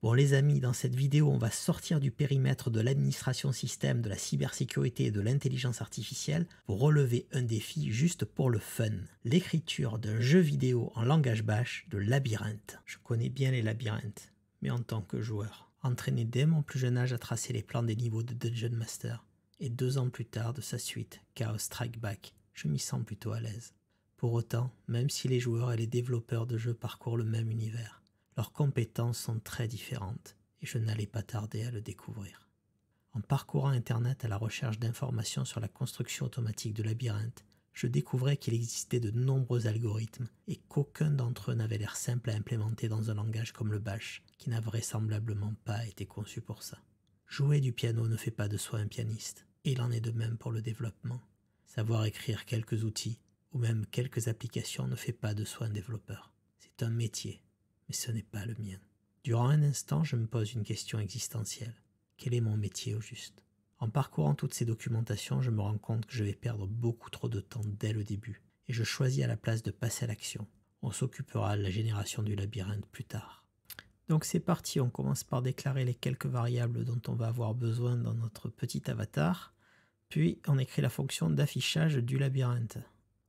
Bon les amis, dans cette vidéo, on va sortir du périmètre de l'administration système, de la cybersécurité et de l'intelligence artificielle pour relever un défi juste pour le fun. L'écriture d'un jeu vidéo en langage bash de labyrinthe. Je connais bien les labyrinthes, mais en tant que joueur. Entraîné dès mon plus jeune âge à tracer les plans des niveaux de Dungeon Master. Et 2 ans plus tard de sa suite, Chaos Strike Back, je m'y sens plutôt à l'aise. Pour autant, même si les joueurs et les développeurs de jeux parcourent le même univers, leurs compétences sont très différentes et je n'allais pas tarder à le découvrir. En parcourant Internet à la recherche d'informations sur la construction automatique de labyrinthes, je découvrais qu'il existait de nombreux algorithmes et qu'aucun d'entre eux n'avait l'air simple à implémenter dans un langage comme le Bash, qui n'a vraisemblablement pas été conçu pour ça. Jouer du piano ne fait pas de soi un pianiste, et il en est de même pour le développement. Savoir écrire quelques outils, ou même quelques applications ne fait pas de soi un développeur. C'est un métier. Mais ce n'est pas le mien. Durant un instant, je me pose une question existentielle. Quel est mon métier au juste? En parcourant toutes ces documentations, je me rends compte que je vais perdre beaucoup trop de temps dès le début, et je choisis à la place de passer à l'action. On s'occupera de la génération du labyrinthe plus tard. Donc c'est parti, on commence par déclarer les quelques variables dont on va avoir besoin dans notre petit avatar, puis on écrit la fonction d'affichage du labyrinthe.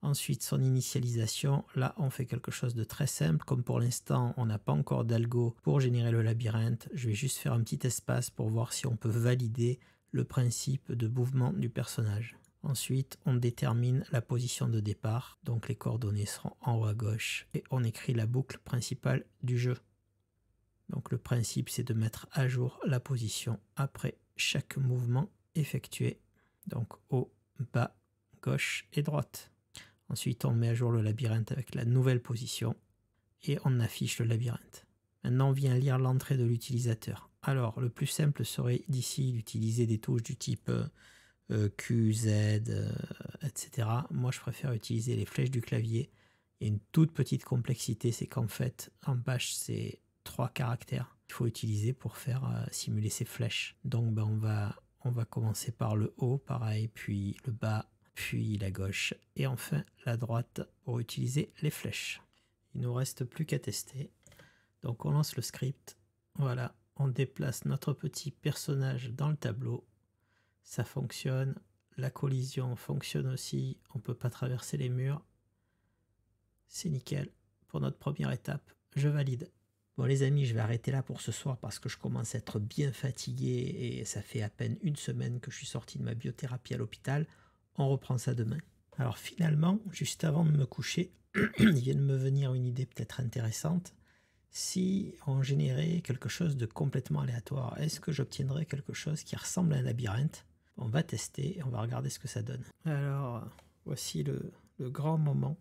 Ensuite, son initialisation, là on fait quelque chose de très simple, comme pour l'instant on n'a pas encore d'algo pour générer le labyrinthe, je vais juste faire un petit espace pour voir si on peut valider le principe de mouvement du personnage. Ensuite, on détermine la position de départ, donc les coordonnées seront en haut à gauche, et on écrit la boucle principale du jeu. Donc le principe c'est de mettre à jour la position après chaque mouvement effectué, donc haut, bas, gauche et droite. Ensuite, on met à jour le labyrinthe avec la nouvelle position et on affiche le labyrinthe. Maintenant, on vient lire l'entrée de l'utilisateur. Alors, le plus simple serait d'ici d'utiliser des touches du type Q, Z, etc. Moi, je préfère utiliser les flèches du clavier. Il y a une toute petite complexité, c'est qu'en fait, en Bash, c'est 3 caractères qu'il faut utiliser pour faire simuler ces flèches. Donc, ben, on va commencer par le haut, pareil, puis le bas, puis la gauche et enfin la droite pour utiliser les flèches. Il ne nous reste plus qu'à tester. Donc on lance le script. Voilà, on déplace notre petit personnage dans le tableau. Ça fonctionne. La collision fonctionne aussi. On ne peut pas traverser les murs. C'est nickel. Pour notre première étape, je valide. Bon les amis, je vais arrêter là pour ce soir parce que je commence à être bien fatigué et ça fait à peine 1 semaine que je suis sorti de ma biothérapie à l'hôpital. On reprend ça demain. Alors finalement, juste avant de me coucher, il vient de me venir une idée peut-être intéressante. Si on générait quelque chose de complètement aléatoire, est-ce que j'obtiendrais quelque chose qui ressemble à un labyrinthe? On va tester et on va regarder ce que ça donne. Alors, voici le grand moment.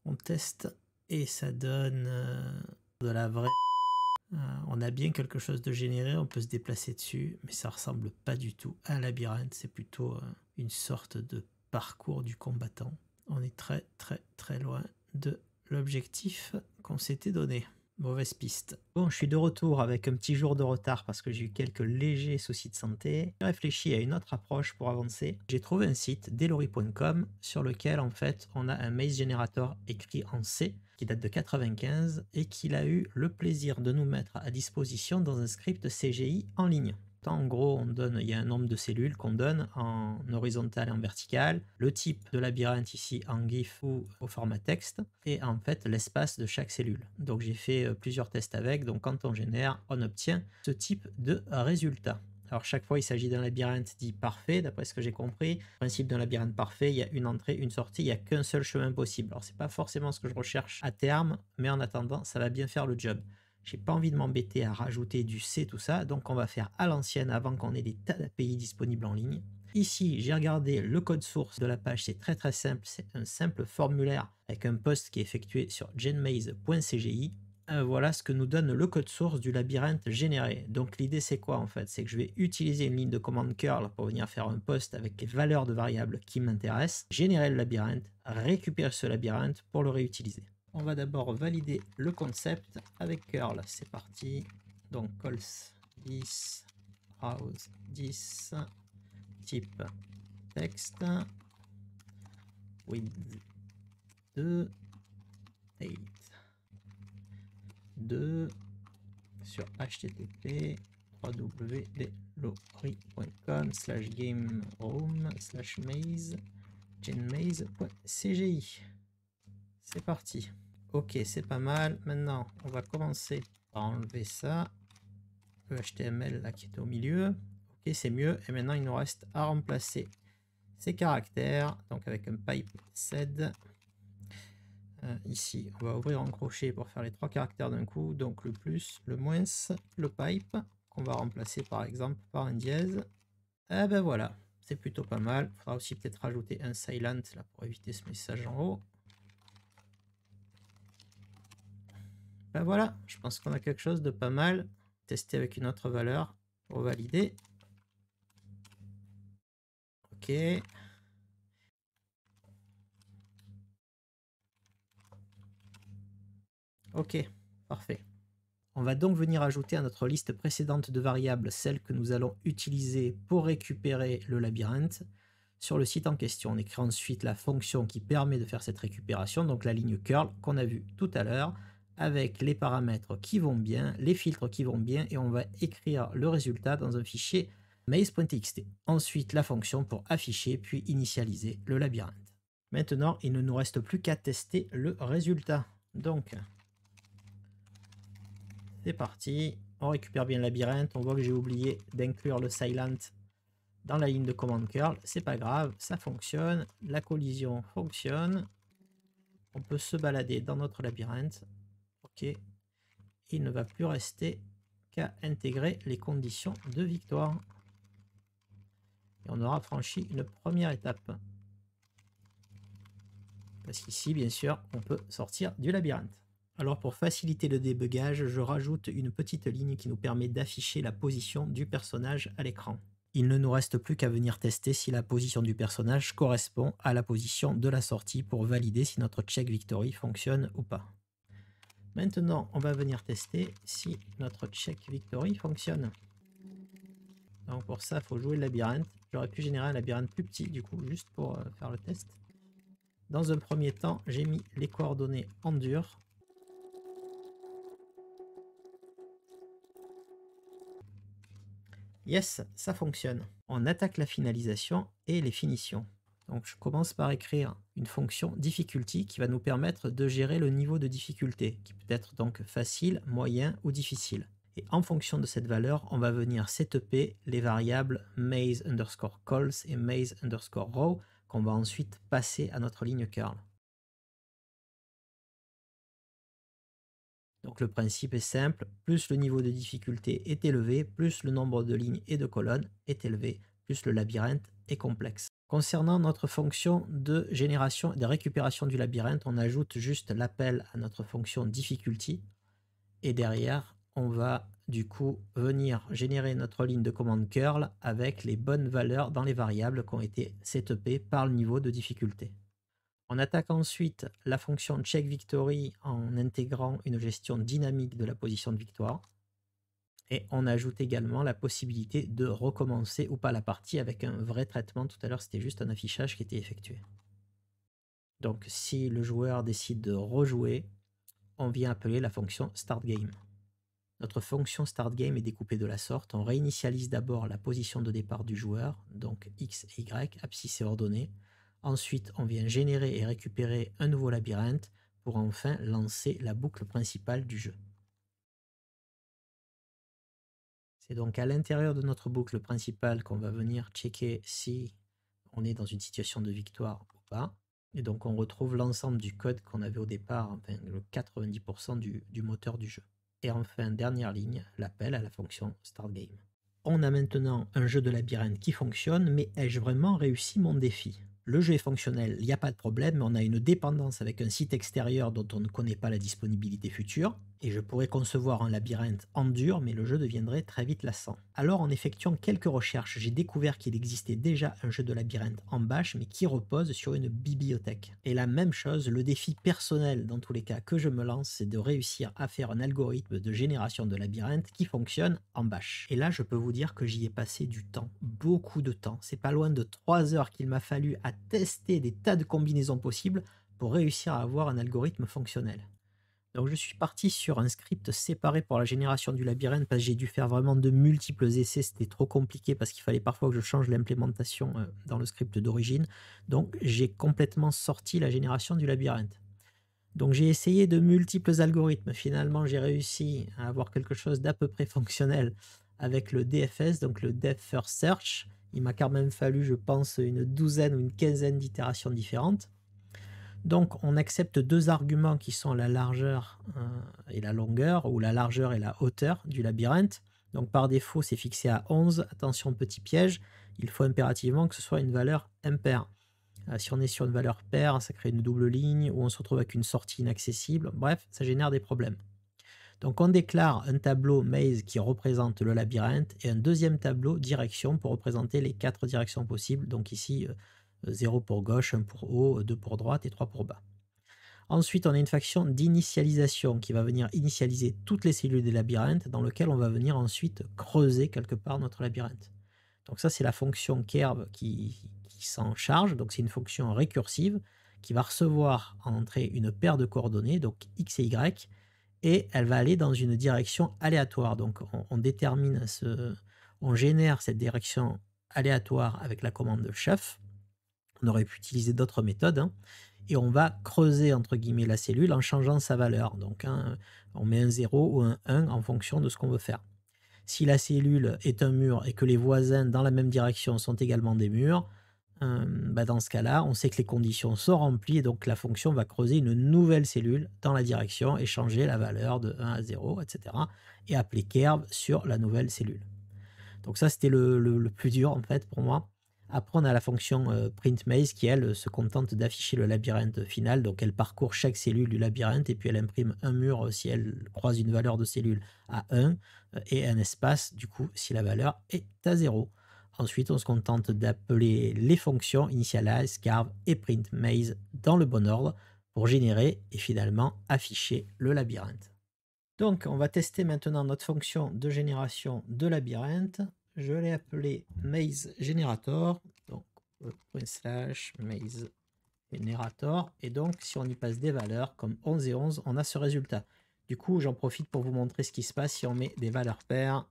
On teste et ça donne de la vraie... on a bien quelque chose de généré, on peut se déplacer dessus, mais ça ressemble pas du tout à un labyrinthe, c'est plutôt une sorte de parcours du combattant. On est très très très loin de l'objectif qu'on s'était donné. Mauvaise piste. Bon, je suis de retour avec un petit jour de retard parce que j'ai eu quelques légers soucis de santé. J'ai réfléchi à une autre approche pour avancer. J'ai trouvé un site, delori.com, sur lequel en fait on a un maze generator écrit en C qui date de 95 et qu'il a eu le plaisir de nous mettre à disposition dans un script CGI en ligne. En gros, il y a un nombre de cellules qu'on donne en horizontal et en vertical, le type de labyrinthe ici en GIF ou au format texte, et en fait l'espace de chaque cellule. Donc j'ai fait plusieurs tests avec, donc quand on génère, on obtient ce type de résultat. Alors chaque fois il s'agit d'un labyrinthe dit parfait, d'après ce que j'ai compris. Le principe d'un labyrinthe parfait, il y a une entrée, une sortie, il n'y a qu'un seul chemin possible. Alors c'est pas forcément ce que je recherche à terme, mais en attendant, ça va bien faire le job. J'ai pas envie de m'embêter à rajouter du C, tout ça, donc on va faire à l'ancienne avant qu'on ait des tas d'API disponibles en ligne. Ici, j'ai regardé le code source de la page, c'est très très simple, c'est un simple formulaire avec un post qui est effectué sur genmaze.cgi. Voilà ce que nous donne le code source du labyrinthe généré. Donc l'idée c'est quoi en fait? C'est que je vais utiliser une ligne de commande curl pour venir faire un post avec les valeurs de variables qui m'intéressent, générer le labyrinthe, récupérer ce labyrinthe pour le réutiliser. On va d'abord valider le concept avec curl. C'est parti. Donc calls 10, browse 10, type texte, width 2, 8, 2, sur http www.delori.com/game-room/maze genmaze.cgi. C'est parti. Ok, c'est pas mal. Maintenant, on va commencer par enlever ça. Le HTML là qui était au milieu. Ok, c'est mieux. Et maintenant, il nous reste à remplacer ces caractères. Donc avec un pipe sed. Ici, on va ouvrir en crochet pour faire les 3 caractères d'un coup. Donc le plus, le moins, le pipe, qu'on va remplacer par exemple par un dièse. Et ben voilà, c'est plutôt pas mal. Il faudra aussi peut-être rajouter un silent là pour éviter ce message en haut. Ben voilà, je pense qu'on a quelque chose de pas mal. Tester avec une autre valeur pour valider. Ok. Ok, parfait. On va donc venir ajouter à notre liste précédente de variables celle que nous allons utiliser pour récupérer le labyrinthe sur le site en question. On écrit ensuite la fonction qui permet de faire cette récupération, donc la ligne curl qu'on a vue tout à l'heure, avec les paramètres qui vont bien, les filtres qui vont bien, et on va écrire le résultat dans un fichier maze.txt. Ensuite, la fonction pour afficher puis initialiser le labyrinthe. Maintenant, il ne nous reste plus qu'à tester le résultat. Donc, c'est parti, on récupère bien le labyrinthe, on voit que j'ai oublié d'inclure le silent dans la ligne de commande curl, c'est pas grave, ça fonctionne, la collision fonctionne, on peut se balader dans notre labyrinthe, ok, il ne va plus rester qu'à intégrer les conditions de victoire. Et on aura franchi une première étape. Parce qu'ici, bien sûr, on peut sortir du labyrinthe. Alors pour faciliter le débugage, je rajoute une petite ligne qui nous permet d'afficher la position du personnage à l'écran. Il ne nous reste plus qu'à venir tester si la position du personnage correspond à la position de la sortie pour valider si notre check victory fonctionne ou pas. Maintenant, on va venir tester si notre check victory fonctionne. Donc pour ça, il faut jouer le labyrinthe. J'aurais pu générer un labyrinthe plus petit du coup, juste pour faire le test. Dans un premier temps, j'ai mis les coordonnées en dur. Yes, ça fonctionne. On attaque la finalisation et les finitions. Donc je commence par écrire une fonction difficulty qui va nous permettre de gérer le niveau de difficulté, qui peut être donc facile, moyen ou difficile. Et en fonction de cette valeur, on va venir setuper les variables maze_calls et maze_row qu'on va ensuite passer à notre ligne curl. Donc le principe est simple, plus le niveau de difficulté est élevé, plus le nombre de lignes et de colonnes est élevé, plus le labyrinthe est complexe. Concernant notre fonction de génération et de récupération du labyrinthe, on ajoute juste l'appel à notre fonction difficulty et derrière on va du coup venir générer notre ligne de commande curl avec les bonnes valeurs dans les variables qui ont été setupées par le niveau de difficulté. On attaque ensuite la fonction checkVictory en intégrant une gestion dynamique de la position de victoire. Et on ajoute également la possibilité de recommencer ou pas la partie avec un vrai traitement. Tout à l'heure, c'était juste un affichage qui était effectué. Donc si le joueur décide de rejouer, on vient appeler la fonction startGame. Notre fonction startGame est découpée de la sorte. On réinitialise d'abord la position de départ du joueur, donc X et Y, abscisse et ordonnée. Ensuite, on vient générer et récupérer un nouveau labyrinthe pour enfin lancer la boucle principale du jeu. C'est donc à l'intérieur de notre boucle principale qu'on va venir checker si on est dans une situation de victoire ou pas. Et donc on retrouve l'ensemble du code qu'on avait au départ, enfin le 90% du moteur du jeu. Et enfin, dernière ligne, l'appel à la fonction startGame. On a maintenant un jeu de labyrinthe qui fonctionne, mais ai-je vraiment réussi mon défi ? Le jeu est fonctionnel, il n'y a pas de problème, mais on a une dépendance avec un site extérieur dont on ne connaît pas la disponibilité future, et je pourrais concevoir un labyrinthe en dur, mais le jeu deviendrait très vite lassant. Alors en effectuant quelques recherches, j'ai découvert qu'il existait déjà un jeu de labyrinthe en Bash, mais qui repose sur une bibliothèque. Et la même chose, le défi personnel dans tous les cas que je me lance, c'est de réussir à faire un algorithme de génération de labyrinthe qui fonctionne en Bash. Et là, je peux vous dire que j'y ai passé du temps, beaucoup de temps. C'est pas loin de 3 heures qu'il m'a fallu à tester des tas de combinaisons possibles pour réussir à avoir un algorithme fonctionnel. Donc je suis parti sur un script séparé pour la génération du labyrinthe parce que j'ai dû faire vraiment de multiples essais, c'était trop compliqué parce qu'il fallait parfois que je change l'implémentation dans le script d'origine. Donc j'ai complètement sorti la génération du labyrinthe. Donc j'ai essayé de multiples algorithmes. Finalement, j'ai réussi à avoir quelque chose d'à peu près fonctionnel avec le DFS, donc le Depth First Search. Il m'a quand même fallu, je pense, une douzaine ou une quinzaine d'itérations différentes. Donc on accepte deux arguments qui sont la largeur et la longueur, ou la largeur et la hauteur du labyrinthe. Donc par défaut, c'est fixé à 11. Attention, petit piège, il faut impérativement que ce soit une valeur impaire. Si on est sur une valeur paire, ça crée une double ligne, ou on se retrouve avec une sortie inaccessible. Bref, ça génère des problèmes. Donc on déclare un tableau maze qui représente le labyrinthe et un deuxième tableau direction pour représenter les 4 directions possibles. Donc ici, 0 pour gauche, 1 pour haut, 2 pour droite et 3 pour bas. Ensuite, on a une fonction d'initialisation qui va venir initialiser toutes les cellules des labyrinthes dans lequel on va venir ensuite creuser quelque part notre labyrinthe. Donc ça, c'est la fonction curve qui s'en charge. Donc c'est une fonction récursive qui va recevoir en entrée une paire de coordonnées, donc x et y, et elle va aller dans une direction aléatoire. Donc on génère cette direction aléatoire avec la commande chef. On aurait pu utiliser d'autres méthodes, hein, et on va creuser entre guillemets la cellule en changeant sa valeur. Donc on met un 0 ou un 1 en fonction de ce qu'on veut faire. Si la cellule est un mur et que les voisins dans la même direction sont également des murs, dans ce cas-là, on sait que les conditions sont remplies et donc la fonction va creuser une nouvelle cellule dans la direction et changer la valeur de 1 à 0, etc. et appeler curve sur la nouvelle cellule. Donc ça, c'était le plus dur en fait pour moi. Après, on a la fonction printMaze qui, elle, se contente d'afficher le labyrinthe final. Donc elle parcourt chaque cellule du labyrinthe et puis elle imprime un mur si elle croise une valeur de cellule à 1 et un espace du coup si la valeur est à 0. Ensuite, on se contente d'appeler les fonctions initialize, carve et printMaze dans le bon ordre pour générer et finalement afficher le labyrinthe. Donc, on va tester maintenant notre fonction de génération de labyrinthe. Je l'ai appelé maze generator, donc /maze generator, et donc si on y passe des valeurs comme 11 et 11, on a ce résultat. Du coup, j'en profite pour vous montrer ce qui se passe si on met des valeurs paires.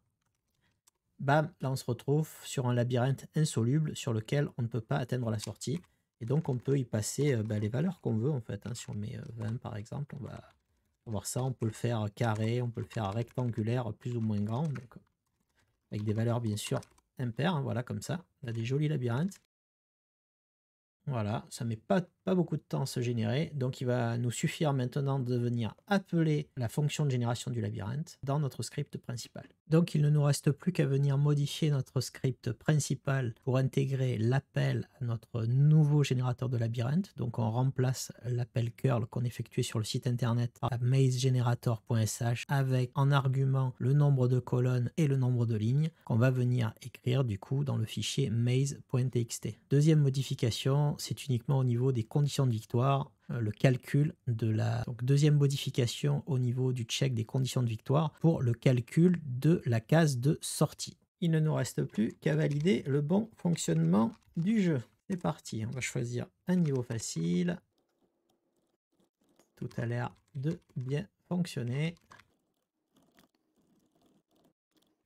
Bam, là on se retrouve sur un labyrinthe insoluble sur lequel on ne peut pas atteindre la sortie. Et donc on peut y passer les valeurs qu'on veut en fait. Hein. Si on met 20 par exemple, on va voir ça. On peut le faire carré, on peut le faire rectangulaire, plus ou moins grand. Donc, avec des valeurs bien sûr impaires, hein, voilà comme ça. On a des jolis labyrinthes. Voilà, ça met pas beaucoup de temps à se générer, donc il va nous suffire maintenant de venir appeler la fonction de génération du labyrinthe dans notre script principal. Donc il ne nous reste plus qu'à venir modifier notre script principal pour intégrer l'appel à notre nouveau générateur de labyrinthe. Donc on remplace l'appel curl qu'on effectuait sur le site internet à mazegenerator.sh avec en argument le nombre de colonnes et le nombre de lignes qu'on va venir écrire du coup dans le fichier maze.txt. Deuxième modification, c'est uniquement au niveau des conditions de victoire, le calcul de la deuxième modification au niveau du check des conditions de victoire pour le calcul de la case de sortie. Il ne nous reste plus qu'à valider le bon fonctionnement du jeu. C'est parti, on va choisir un niveau facile. Tout a l'air de bien fonctionner.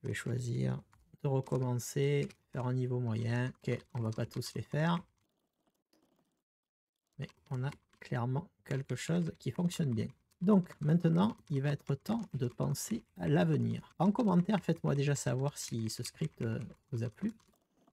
Je vais choisir de recommencer, faire un niveau moyen. Ok, on va pas tous les faire. Mais on a clairement quelque chose qui fonctionne bien. Donc maintenant, il va être temps de penser à l'avenir. En commentaire, faites-moi déjà savoir si ce script vous a plu,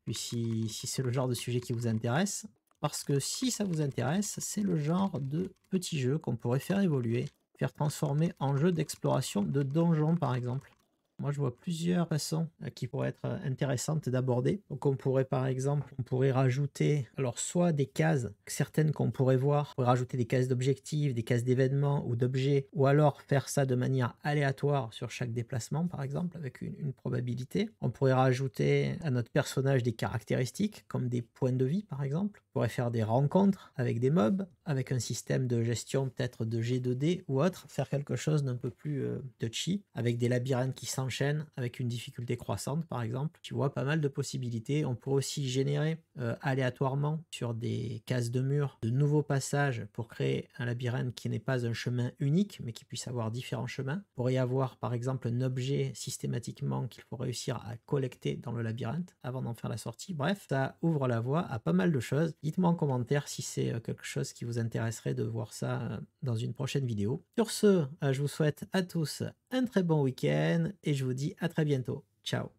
puis si c'est le genre de sujet qui vous intéresse. Parce que si ça vous intéresse, c'est le genre de petit jeu qu'on pourrait faire évoluer, faire transformer en jeu d'exploration de donjons par exemple. Moi, je vois plusieurs façons qui pourraient être intéressantes d'aborder. Donc, on pourrait par exemple, rajouter, alors soit des cases, certaines qu'on pourrait voir, on pourrait rajouter des cases d'objectifs, des cases d'événements ou d'objets, ou alors faire ça de manière aléatoire sur chaque déplacement, par exemple, avec une probabilité. On pourrait rajouter à notre personnage des caractéristiques, comme des points de vie, par exemple. On pourrait faire des rencontres avec des mobs, avec un système de gestion peut-être de G2D ou autre, faire quelque chose d'un peu plus touchy, avec des labyrinthes qui s'enchaînent enchaîne avec une difficulté croissante par exemple. Tu vois pas mal de possibilités. On pourrait aussi générer aléatoirement sur des cases de mur de nouveaux passages pour créer un labyrinthe qui n'est pas un chemin unique mais qui puisse avoir différents chemins. Il pourrait y avoir par exemple un objet systématiquement qu'il faut réussir à collecter dans le labyrinthe avant d'en faire la sortie. Bref, ça ouvre la voie à pas mal de choses. Dites-moi en commentaire si c'est quelque chose qui vous intéresserait de voir ça dans une prochaine vidéo. Sur ce, je vous souhaite à tous un très bon week-end et je vous dis à très bientôt. Ciao.